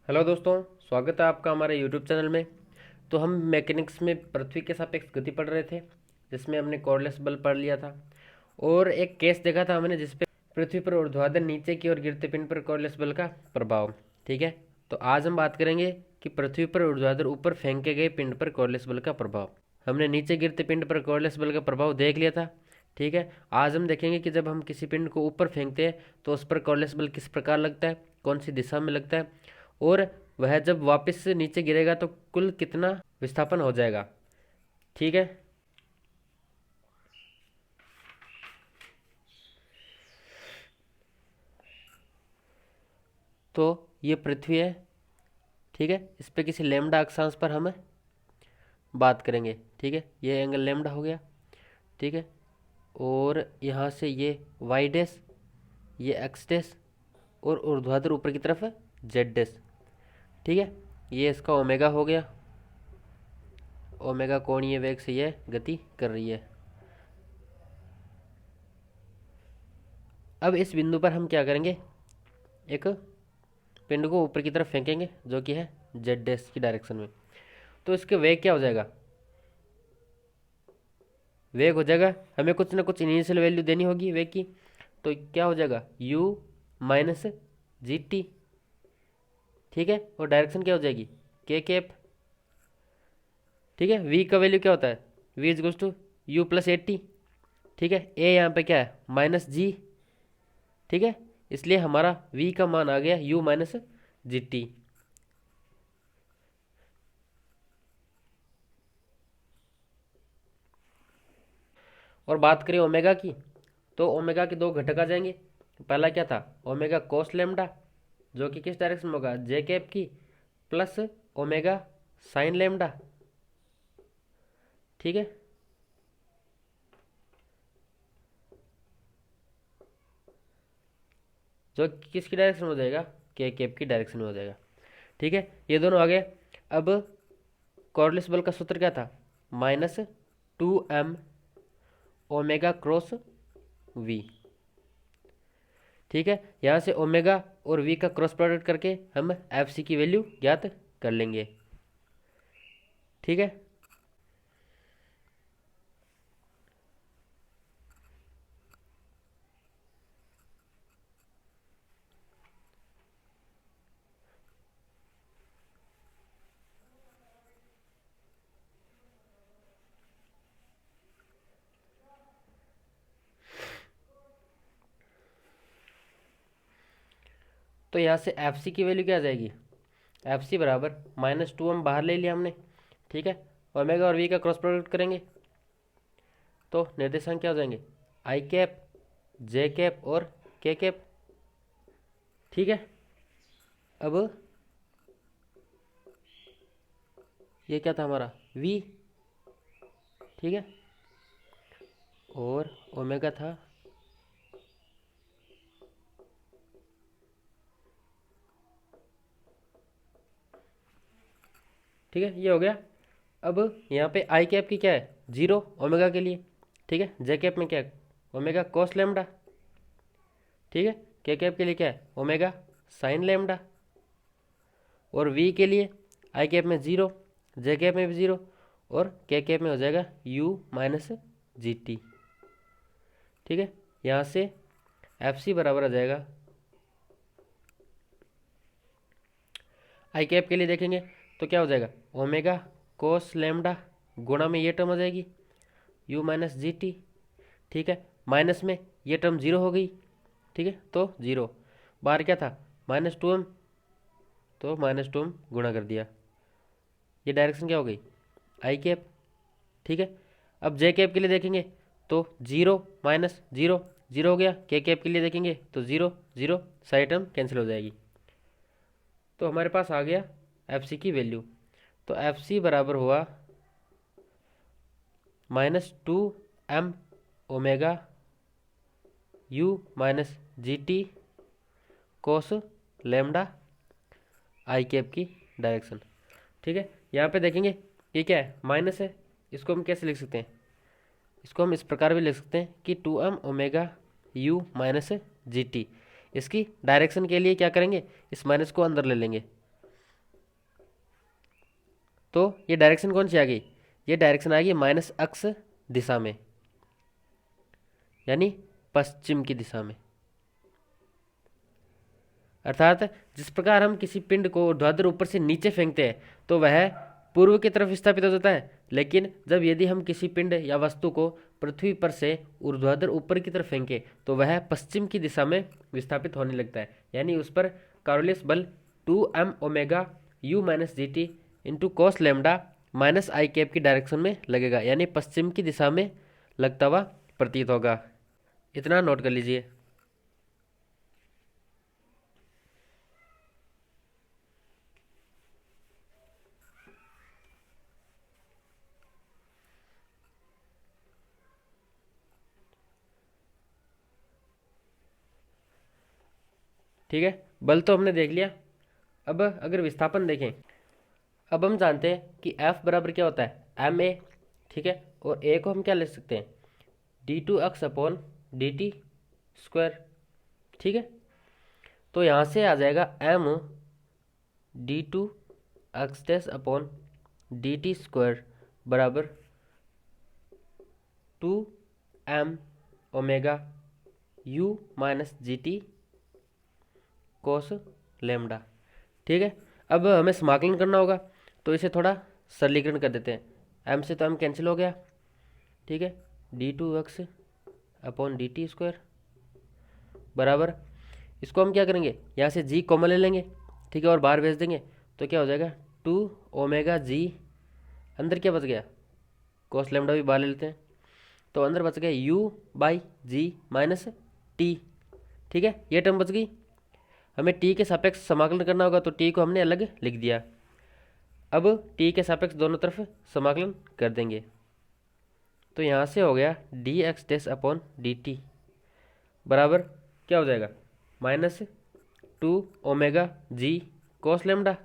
Hello दोस्तों, स्वागत है आपका हमारे यूट्यूब चैनल में। तो हम मैकेनिक्स में पृथ्वी के सापेक्ष गति पढ़ रहे थे, जिसमें हमने कॉर्डलेस बल पढ़ लिया था और एक केस देखा था हमने जिसपे पृथ्वी पर ऊर्ध्वाधर नीचे की ओर गिरते पिंड पर कॉर्डलेस बल का प्रभाव। ठीक है, तो आज हम बात करेंगे कि पृथ्वी पर ऊर्ध्वाधर ऊपर फेंके गए पिंड पर कॉर्डलेस बल का प्रभाव। हमने नीचे गिरते पिंड पर कॉर्डलेस बल का प्रभाव देख लिया था। ठीक है, आज हम देखेंगे कि जब हम किसी पिंड को ऊपर फेंकते हैं तो उस पर कॉर्डलेस बल किस प्रकार लगता है, कौन सी दिशा में लगता है, और वह जब वापस से नीचे गिरेगा तो कुल कितना विस्थापन हो जाएगा। ठीक है, तो ये पृथ्वी है। ठीक है, इस पे किसी लेमडा अक्षांश पर हम बात करेंगे। ठीक है, ये एंगल लेमडा हो गया। ठीक है, और यहाँ से ये वाई डैश, ये एक्स डैश, और ऊर्ध्वाधर ऊपर की तरफ जेड डैश। ठीक है, ये इसका ओमेगा हो गया। ओमेगा कोणीय वेग से ये गति कर रही है। अब इस बिंदु पर हम क्या करेंगे, एक पिंड को ऊपर की तरफ फेंकेंगे जो कि है जेड डैश की डायरेक्शन में। तो इसके वेग क्या हो जाएगा, वेग हो जाएगा, हमें कुछ ना कुछ इनिशियल वैल्यू देनी होगी वेग की। तो क्या हो जाएगा, u माइनस जी टी। ठीक है, और डायरेक्शन क्या हो जाएगी, के कैप। ठीक है, v का वैल्यू क्या होता है, v is to u plus at. ठीक है, a यहाँ पे क्या है, माइनस जी। ठीक है, इसलिए हमारा v का मान आ गया u माइनस जी टी। और बात करें ओमेगा की, तो ओमेगा के दो घटक आ जाएंगे। पहला क्या था, ओमेगा कोस लेमडा, जो कि किस डायरेक्शन में होगा, जे कैप की, प्लस ओमेगा साइन लेमडा। ठीक है, जो कि किसकी डायरेक्शन में हो जाएगा, के कैप की डायरेक्शन में हो जाएगा। ठीक है, ये दोनों आ गए। अब कॉर्डलेस बल का सूत्र क्या था, minus two m omega cross v. ठीक है, यहाँ से ओमेगा और वी का क्रॉस प्रोडक्ट करके हम एफ सी की वैल्यू ज्ञात कर लेंगे। ठीक है, तो यहाँ से एफ सी की वैल्यू क्या आ जाएगी, एफ सी बराबर माइनस टू हम बाहर ले लिया हमने। ठीक है, ओमेगा और वी का क्रॉस प्रोडक्ट करेंगे तो निर्देशांक क्या हो जाएंगे, आई कैप, जे कैप और के कैप। ठीक है, अब ये क्या था हमारा v। ठीक है, और ओमेगा था, ठीक है, ये हो गया। अब यहाँ पे आई कैप की क्या है, जीरो ओमेगा के लिए। ठीक है, जे कैप में क्या है, ओमेगा कोस लेमडा। ठीक है, के कैप के लिए क्या है, ओमेगा साइन लेमडा। और वी के लिए आई कैप में जीरो, जे कैप में भी जीरो, और के कैप में हो जाएगा यू माइनस जी टी। ठीक है, यहाँ से एफ सी बराबर आ जाएगा, आई कैप के लिए देखेंगे तो क्या हो जाएगा, ओमेगा कोस लेमडा गुणा में ये टर्म आ जाएगी यू माइनस जी टी। ठीक है, माइनस में ये टर्म जीरो हो गई। ठीक है, तो जीरो, बाहर क्या था, माइनस टू एम, तो माइनस टू एम गुणा कर दिया, ये डायरेक्शन क्या हो गई, आई कैप। ठीक है, अब जे कैप के लिए देखेंगे तो जीरो माइनस जीरो जीरो हो गया, के कैप के लिए देखेंगे तो जीरो जीरो, सारी टर्म कैंसिल हो जाएगी। तो हमारे पास आ गया एफ सी की वैल्यू। तो एफ सी बराबर हुआ minus two m omega u minus g t cos lambda i cap की डायरेक्शन। ठीक है, यहाँ पे देखेंगे ये क्या है, माइनस है, इसको हम कैसे लिख सकते हैं, इसको हम इस प्रकार भी लिख सकते हैं कि two m omega u minus g t. इसकी डायरेक्शन के लिए क्या करेंगे, इस माइनस को अंदर ले लेंगे। तो ये डायरेक्शन कौन सी आ गई, ये डायरेक्शन आ गई माइनस अक्स दिशा में, यानी पश्चिम की दिशा में। अर्थात जिस प्रकार हम किसी पिंड को ऊर्ध्वाधर ऊपर से नीचे फेंकते हैं तो वह पूर्व की तरफ विस्थापित हो जाता है, लेकिन जब यदि हम किसी पिंड या वस्तु को पृथ्वी पर से ऊर्ध्वाधर ऊपर की तरफ फेंके तो वह पश्चिम की दिशा में विस्थापित होने लगता है, यानी उस पर कॉर्योलिस बल 2m omega u minus g t into cos lambda minus i cap की डायरेक्शन में लगेगा, यानी पश्चिम की दिशा में लगता हुआ प्रतीत होगा। इतना नोट कर लीजिए। ठीक है, बल तो हमने देख लिया। अब अगर विस्थापन देखें, अब हम जानते हैं कि F बराबर क्या होता है, एम ए। ठीक है, और ए को हम क्या ले सकते हैं, d2x upon d t square. ठीक है, तो यहाँ से आ जाएगा m d2x dash upon d t square बराबर 2m omega u minus g t cos lambda. ठीक है, अब हमें समाकलन करना होगा, तो इसे थोड़ा सरलीकरण कर देते हैं। m से तो m कैंसिल हो गया। ठीक है, d2x upon d t square बराबर, इसको हम क्या करेंगे, यहाँ से g कॉमन ले लेंगे। ठीक है, और बाहर भेज देंगे तो क्या हो जाएगा 2 ओमेगा जी, अंदर क्या बच गया, कोस लेमडा भी बाहर ले लेते हैं, तो अंदर बच गया u by g minus t. ठीक है, ये टर्म बच गई। हमें t के सापेक्ष समाकलन करना होगा, तो t को हमने अलग लिख दिया। अब t के सापेक्ष दोनों तरफ समाकलन कर देंगे, तो यहाँ से हो गया d x dash upon d t बराबर क्या हो जाएगा, माइनस 2 ओमेगा जी कोस लेमडा।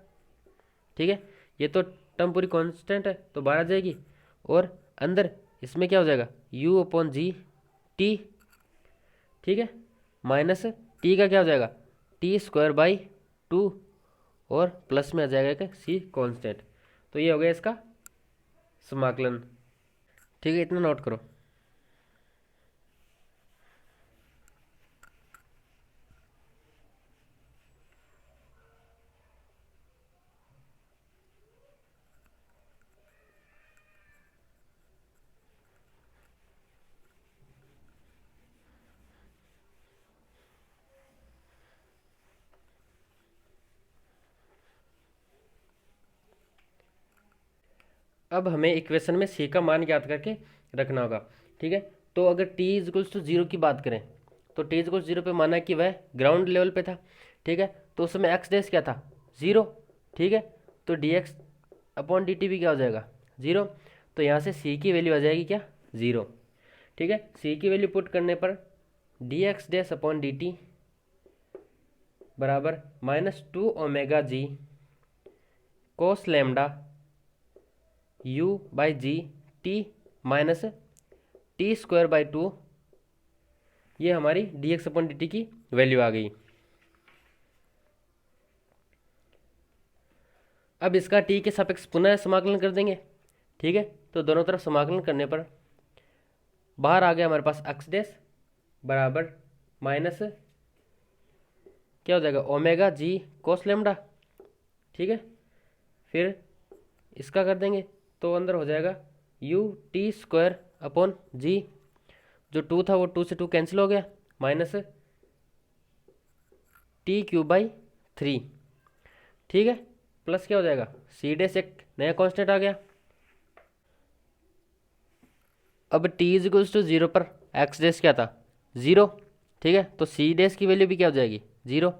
ठीक है, ये तो टर्म पूरी कांस्टेंट है तो बाहर आ जाएगी, और अंदर इसमें क्या हो जाएगा u अपॉन जी टी। ठीक है, माइनस टी का क्या हो जाएगा टी स्क्वायर बाई 2, और प्लस में आ जाएगा क्या सी कांस्टेंट। तो ये हो गया इसका समाकलन। ठीक है, इतना नोट करो। अब हमें इक्वेशन में सी का मान याद करके रखना होगा। ठीक है, तो अगर t इजक्वल्स टू जीरो की बात करें तो t इजक्वल्स जीरो पे माना कि वह ग्राउंड लेवल पे था। ठीक है, तो उस समय एक्स डैश क्या था, जीरो। ठीक है, तो D x upon d T भी क्या हो जाएगा, जीरो। तो यहाँ से सी की वैल्यू आ जाएगी क्या, जीरो। ठीक है, सी की वैल्यू पुट करने पर d x dash upon d t बराबर minus 2 omega ji cos lambda u by g t minus t square by 2, ये हमारी d x upon d t की वैल्यू आ गई। अब इसका t के सापेक्ष पुनः समाकलन कर देंगे। ठीक है, तो दोनों तरफ समाकलन करने पर बाहर आ गया हमारे पास x डैश बराबर माइनस क्या हो जाएगा ओमेगा जी कोस लेमडा। ठीक है, फिर इसका कर देंगे तो अंदर हो जाएगा u टी स्क्वायर अपॉन जी, जो 2 था वो 2 से 2 कैंसिल हो गया, माइनस टी क्यूब बाई 3। ठीक है, प्लस क्या हो जाएगा सी डैश, एक नया कांस्टेंट आ गया। अब t इजिकल्स टू जीरो पर एक्स डैश क्या था, जीरो। ठीक है, तो सी डैश की वैल्यू भी क्या हो जाएगी, जीरो,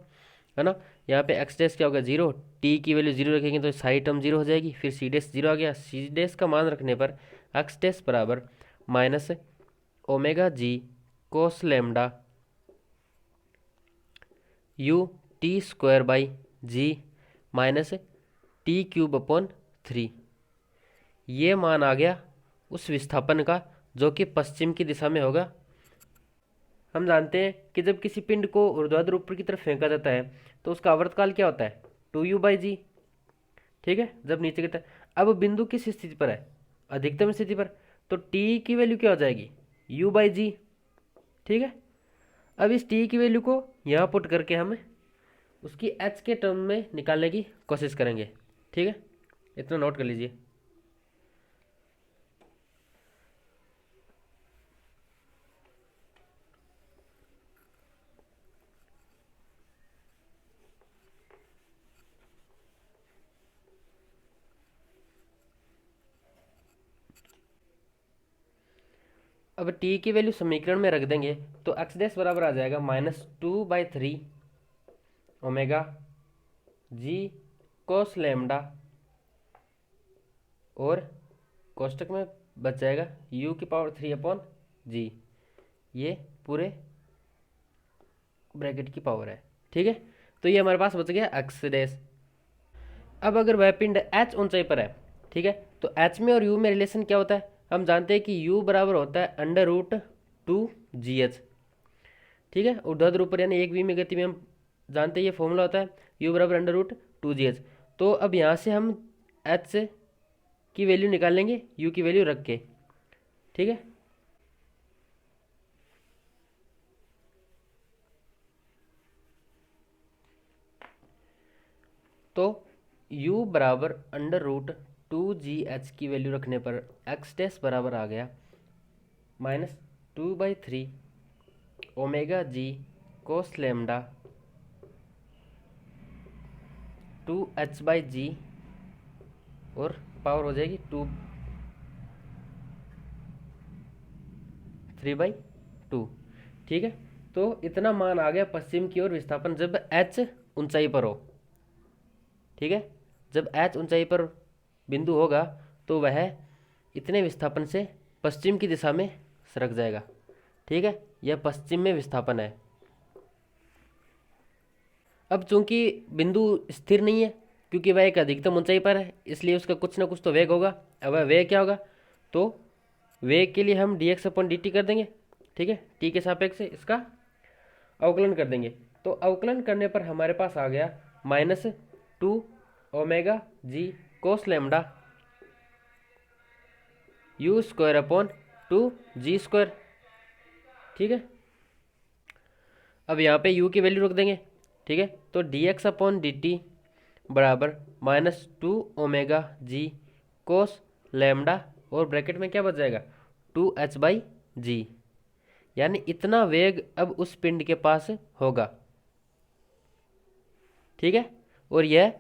है ना। यहाँ पे एक्स डैश क्या होगा, जीरो, टी की वैल्यू जीरो रखेंगे तो सारी टर्म जीरो हो जाएगी, फिर सी डैश जीरो आ गया। सी डैश का मान रखने पर एक्स डैश बराबर minus omega ji cos lambda u t square by g minus t cube upon 3। ये मान आ गया उस विस्थापन का जो कि पश्चिम की दिशा में होगा। हम जानते हैं कि जब किसी पिंड को ऊर्ध्वाधर ऊपर की तरफ फेंका जाता है तो उसका आवर्तकाल क्या होता है, 2u बाई जी। ठीक है, जब नीचे की तरफ, अब बिंदु किस स्थिति पर है, अधिकतम स्थिति पर, तो टी की वैल्यू क्या हो जाएगी, u बाई जी। ठीक है, अब इस टी की वैल्यू को यहाँ पुट करके हम उसकी एच के टर्म में निकालने की कोशिश करेंगे। ठीक है, इतना नोट कर लीजिए। अब t की वैल्यू समीकरण में रख देंगे तो x डैश बराबर आ जाएगा -2/3 ओमेगा जी कोस लैम्डा, और कोष्टक में बच जाएगा u की पावर 3/g, ये पूरे ब्रैकेट की पावर है। ठीक है, तो ये हमारे पास बच गया x डैश। अब अगर वह पिंड h ऊंचाई पर है, ठीक है, तो h में और u में रिलेशन क्या होता है, हम जानते हैं कि u बराबर होता है √2gh। ठीक है, ऊर्ध्वाधर ऊपर यानी एक v में गति में हम जानते हैं ये फॉर्मूला होता है u बराबर √2gh। तो अब यहाँ से हम h की वैल्यू निकाल लेंगे u की वैल्यू रख के। ठीक है, तो u बराबर √2gh की वैल्यू रखने पर x डैश बराबर आ गया -2/3 ओमेगा जी कोस लैम्डा 2h/g, और पावर हो जाएगी 3/2। ठीक है, तो इतना मान आ गया पश्चिम की ओर विस्थापन जब h ऊंचाई पर हो। ठीक है, जब h ऊंचाई पर बिंदु होगा तो वह इतने विस्थापन से पश्चिम की दिशा में सरक जाएगा। ठीक है, यह पश्चिम में विस्थापन है। अब चूंकि बिंदु स्थिर नहीं है क्योंकि वह एक अधिकतम ऊंचाई पर है, इसलिए उसका कुछ ना कुछ तो वेग होगा। अब वह वेग क्या होगा, तो वेग के लिए हम dx/dt कर देंगे। ठीक है, t के सापेक्ष से इसका अवकलन कर देंगे। तो अवकलन करने पर हमारे पास आ गया -2 ओमेगा जी कोस लैम्डा u²/2g²। ठीक है, अब यहाँ पे u की वैल्यू रख देंगे। ठीक है, तो dx/dt बराबर -2 ओमेगा जी कोस लैम्डा, और ब्रैकेट में क्या बच जाएगा 2h/g, यानी इतना वेग अब उस पिंड के पास होगा। ठीक है, और यह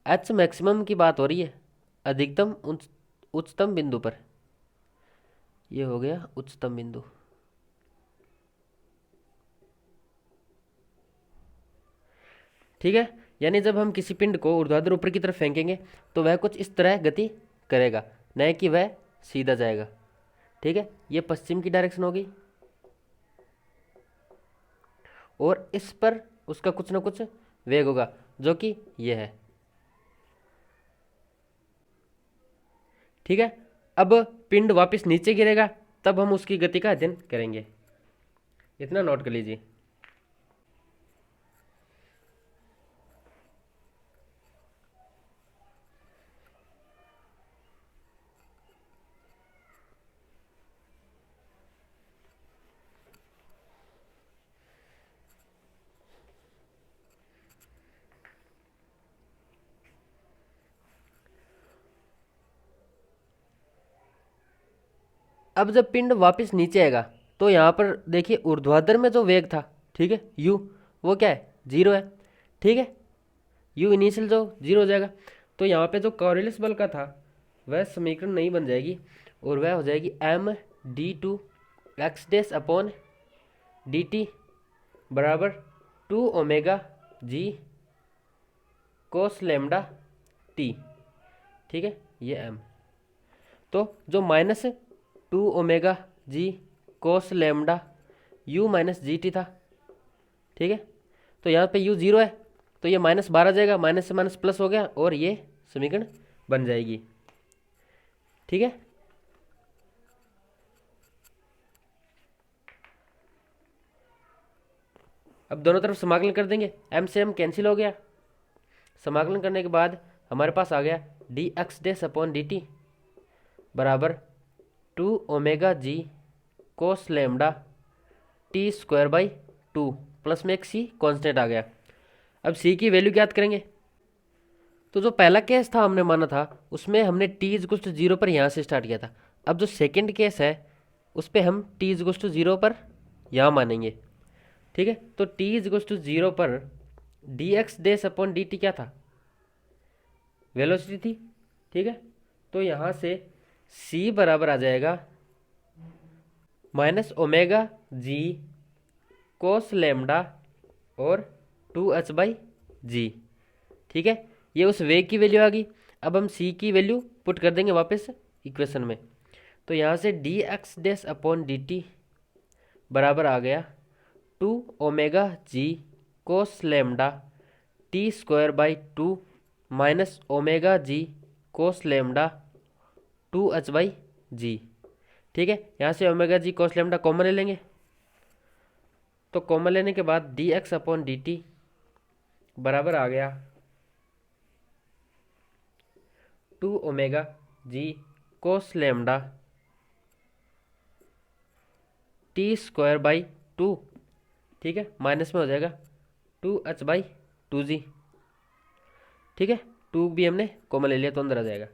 h मैक्सिमम की बात हो रही है, अधिकतम उच्चतम बिंदु पर। यह हो गया उच्चतम बिंदु। ठीक है, यानी जब हम किसी पिंड को ऊर्ध्वाधर ऊपर की तरफ फेंकेंगे तो वह कुछ इस तरह गति करेगा, न कि वह सीधा जाएगा। ठीक है, ये पश्चिम की डायरेक्शन होगी, और इस पर उसका कुछ ना कुछ वेग होगा जो कि यह है। ठीक है, अब पिंड वापस नीचे गिरेगा तब हम उसकी गति का अध्ययन करेंगे, इतना नोट कर लीजिए। अब जब पिंड वापस नीचे आएगा तो यहाँ पर देखिए ऊर्ध्वाधर में जो वेग था, ठीक है, u, वो क्या है, 0 है। ठीक है, u इनिशियल जो 0 हो जाएगा, तो यहाँ पे जो कॉरियलिस बल का था वह समीकरण नहीं बन जाएगी, और वह हो जाएगी md2x/dt बराबर 2 ओमेगा जी कोस लैम्डा t। ठीक है, ये m, तो जो -2 ओमेगा जी कोस लैम्डा u-gt था। ठीक है, तो यहाँ पे u 0 है तो ये -12 जाएगा, माइनस से माइनस प्लस हो गया, और ये समीकरण बन जाएगी। ठीक है, अब दोनों तरफ समाकलन कर देंगे, m से m कैंसिल हो गया। समाकलन करने के बाद हमारे पास आ गया d x dash upon d t बराबर 2 omega ji cos lambda t square by 2 plus में एक सी कॉन्स्टेंट आ गया। अब सी की वैल्यू ज्ञात करेंगे। तो जो पहला केस था हमने माना था उसमें हमने टी इज टू जीरो पर यहाँ से स्टार्ट किया था। अब जो सेकंड केस है उस पर हम टी इज टू जीरो पर यहाँ मानेंगे। ठीक है, तो टी इज टू जीरो पर d x dash upon d T क्या था, वेलोसिटी थी। ठीक है, तो यहाँ से सी बराबर आ जाएगा माइनस ओमेगा जी कोस लेमडा और 2h बाई जी। ठीक है, ये उस वेग की वैल्यू आ गई। अब हम सी की वैल्यू पुट कर देंगे वापस इक्वेशन में। तो यहाँ से d x dash upon d t बराबर आ गया 2 omega ji cos lambda t square by 2 minus omega ji cos lambda 2h by जी। ठीक है, यहाँ से ओमेगा जी कोस लेमडा कॉमन ले लेंगे। तो कॉमन लेने के बाद d x upon d t बराबर आ गया 2 omega ji cos lambda t square by 2। ठीक है, माइनस में हो जाएगा 2h बाई 2g। ठीक है, 2 भी हमने कॉमन ले लिया तो अंदर आ जाएगा,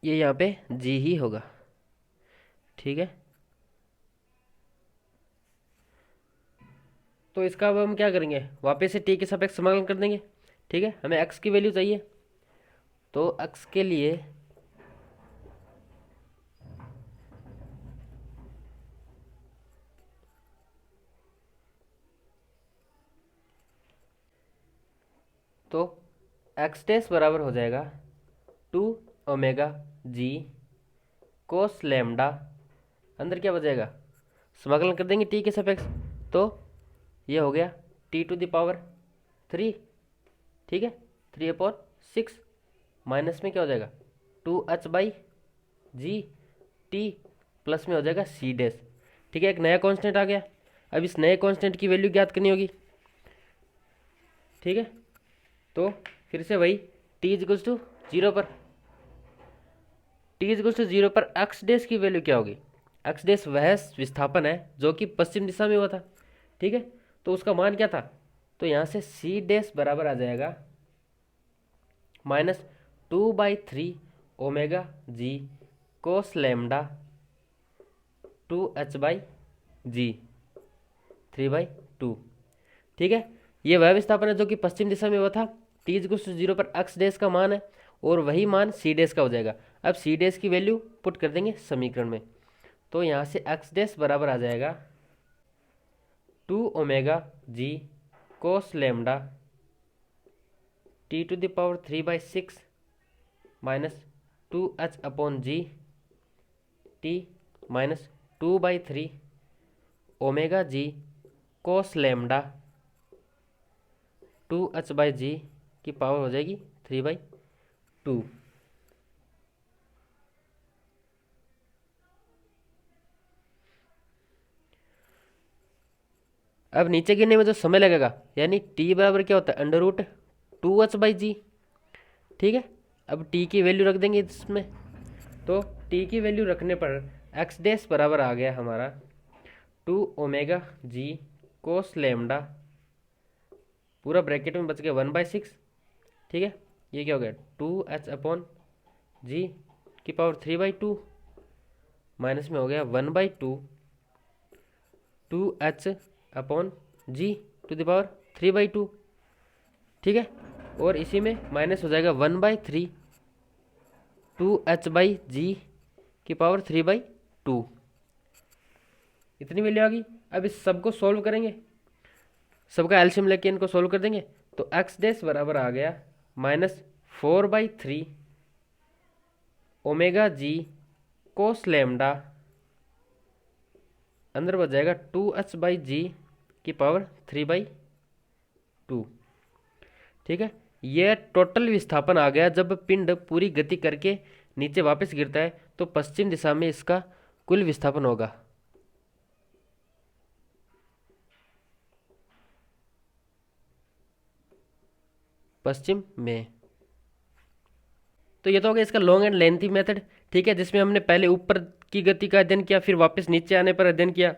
ये यहाँ पे g ही होगा। ठीक है, तो इसका अब हम क्या करेंगे, वापस से t के सापेक्ष समाकलन कर देंगे। ठीक है, हमें x की वैल्यू चाहिए, तो x के लिए तो x डैश बराबर हो जाएगा 2 ओमेगा जी कोस लेमडा, अंदर क्या बचेगा, समाकलन कर देंगे t के सापेक्ष, तो ये हो गया t टू द पावर 3। ठीक है, 3/6 माइनस में क्या हो जाएगा 2h by g T plus में हो जाएगा सी डैश। ठीक है, एक नया कांस्टेंट आ गया। अब इस नए कांस्टेंट की वैल्यू ज्ञात करनी होगी। ठीक है, तो फिर से वही t इक्वल्स टू जीरो पर एक्स डैश की वैल्यू क्या होगी। एक्स डैश वह विस्थापन है जो कि पश्चिम दिशा में हुआ था। ठीक है, तो उसका मान क्या था, तो यहाँ से सी डैश बराबर आ जाएगा -2/3 omega ji cos lambda 2h by g 3/2। ठीक है, ये वह विस्थापन है जो कि पश्चिम दिशा में हुआ था। टी इज जीरो पर एक्स डैश का मान है और वही मान सी डैश का हो जाएगा। अब सी डैश की वैल्यू पुट कर देंगे समीकरण में। तो यहाँ से एक्स डैश बराबर आ जाएगा 2 omega ji cos lambda t to the power 3/6 minus 2h upon g t minus 2/3 omega ji cos lambda 2h by जी की पावर हो जाएगी 3/2। अब नीचे गिरने में जो समय लगेगा, यानी t बराबर क्या होता है √2h बाई जी। ठीक है, अब t की वैल्यू रख देंगे इसमें। तो t की वैल्यू रखने पर x डैश बराबर आ गया हमारा 2 ओमेगा जी कोस लेमडा, पूरा ब्रैकेट में बच गया 1/6। ठीक है, ये क्या हो गया 2h अपॉन जी की पावर 3/2 माइनस में हो गया 1/2 2h upon g to the power 3/2। ठीक है, और इसी में माइनस हो जाएगा 1/3 2h बाई जी की पावर 3/2। इतनी वैल्यू आ गई। अब इस सबको सॉल्व करेंगे, सबका एलसीएम लेके इनको सॉल्व कर देंगे। तो एक्स डैश बराबर आ गया -4/3 ओमेगा जी कोस लेमडा, अंदर बच जाएगा 2h बाई जी की पावर 3/2। ठीक है, यह टोटल विस्थापन आ गया जब पिंड पूरी गति करके नीचे वापस गिरता है तो पश्चिम दिशा में इसका कुल विस्थापन होगा। पश्चिम में तो ये तो हो गया इसका लॉन्ग एंड लेंथी मेथड, ठीक है, जिसमें हमने पहले ऊपर की गति का अध्ययन किया, फिर वापस नीचे आने पर अध्ययन किया।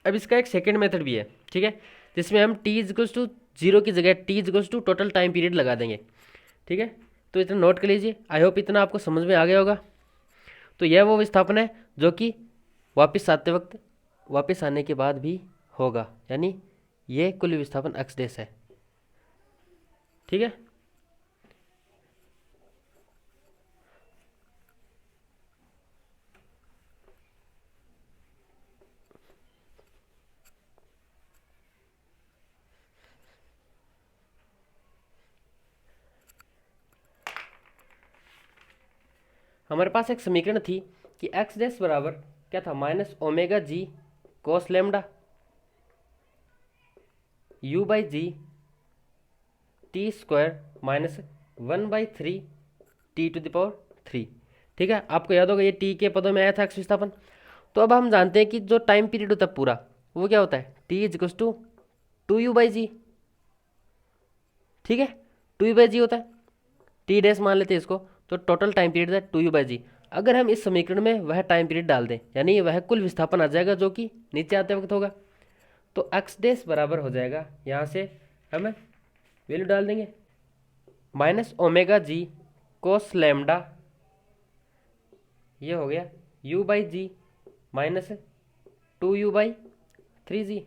अब इसका एक सेकेंड मेथड भी है, ठीक है, जिसमें हम t इक्वल्स टू 0 की जगह t equals to total time period लगा देंगे, ठीक है। तो इतना नोट कर लीजिए, आई होप इतना आपको समझ में आ गया होगा। तो यह वो विस्थापन है जो कि वापस आते वक्त, वापस आने के बाद भी होगा, यानी ये कुल विस्थापन x डैश है, ठीक है। हमारे पास एक समीकरण थी कि x डैश बराबर क्या था, minus omega ji cos lambda u by g t square minus 1/3 t to the power 3, ठीक है। आपको याद होगा ये टी के पदों में आया था x विस्थापन। तो अब हम जानते हैं कि जो टाइम पीरियड होता है पूरा, वो क्या होता है, T is equals to 2u by जी, ठीक है, 2u बाई जी होता है, टी डैश मान लेते हैं इसको, तो टोटल टाइम पीरियड है 2u बाई जी। अगर हम इस समीकरण में वह टाइम पीरियड डाल दें, यानी वह कुल विस्थापन आ जाएगा जो कि नीचे आते वक्त होगा, तो x डैश बराबर हो जाएगा, यहाँ से हम वैल्यू डाल देंगे माइनस ओमेगा जी कोस लैम्डा, ये हो गया u by g minus 2u by 3g,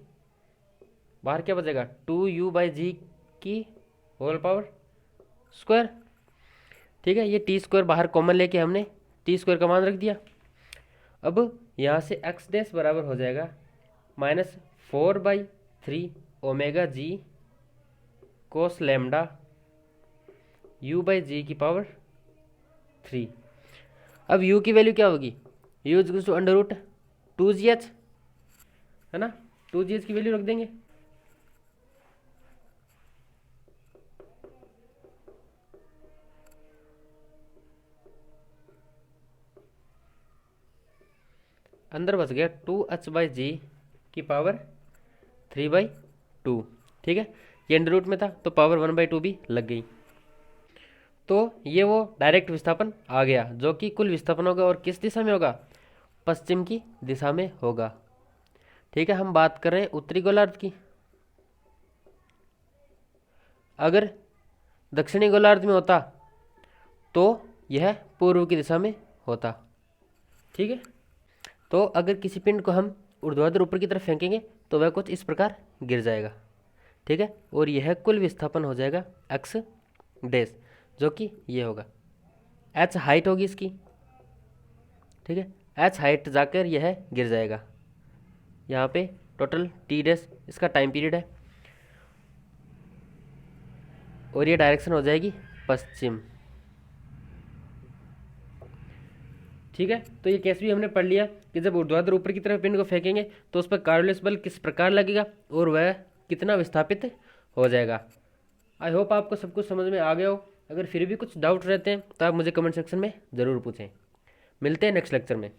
बाहर क्या बचेगा 2u बाई जी की होल पावर स्क्वायर, ठीक है। ये टी स्क्वायर बाहर कॉमन लेके हमने टी स्क्वायर का मान रख दिया। अब यहाँ से x डैश बराबर हो जाएगा minus 4/3 omega ji cos lambda u by जी की पावर 3। अब u की वैल्यू क्या होगी, u is to under root 2gh, है ना, 2gh की वैल्यू रख देंगे। अंदर बच गया 2h बाई जी की पावर 3/2, ठीक है। ये अंडर रूट में था तो पावर 1/2 भी लग गई। तो ये वो डायरेक्ट विस्थापन आ गया जो कि कुल विस्थापन होगा, और किस दिशा में होगा, पश्चिम की दिशा में होगा, ठीक है। हम बात कर रहे हैं उत्तरी गोलार्ध की। अगर दक्षिणी गोलार्ध में होता तो यह पूर्व की दिशा में होता, ठीक है। तो अगर किसी पिंड को हम ऊर्ध्वाधर ऊपर की तरफ फेंकेंगे तो वह कुछ इस प्रकार गिर जाएगा, ठीक है, और यह कुल विस्थापन हो जाएगा x डैश, जो कि ये होगा, h हाइट होगी इसकी, ठीक है, h हाइट जाकर यह गिर जाएगा। यहाँ पे टोटल t डैश इसका टाइम पीरियड है, और ये डायरेक्शन हो जाएगी पश्चिम, ठीक है। तो ये केस भी हमने पढ़ लिया कि जब ऊर्ध्वाधर ऊपर की तरफ पिंड को फेंकेंगे तो उस पर कॉर्योलिस बल किस प्रकार लगेगा और वह कितना विस्थापित हो जाएगा। आई होप आपको सब कुछ समझ में आ गया हो। अगर फिर भी कुछ डाउट रहते हैं तो आप मुझे कमेंट सेक्शन में ज़रूर पूछें। मिलते हैं नेक्स्ट लेक्चर में।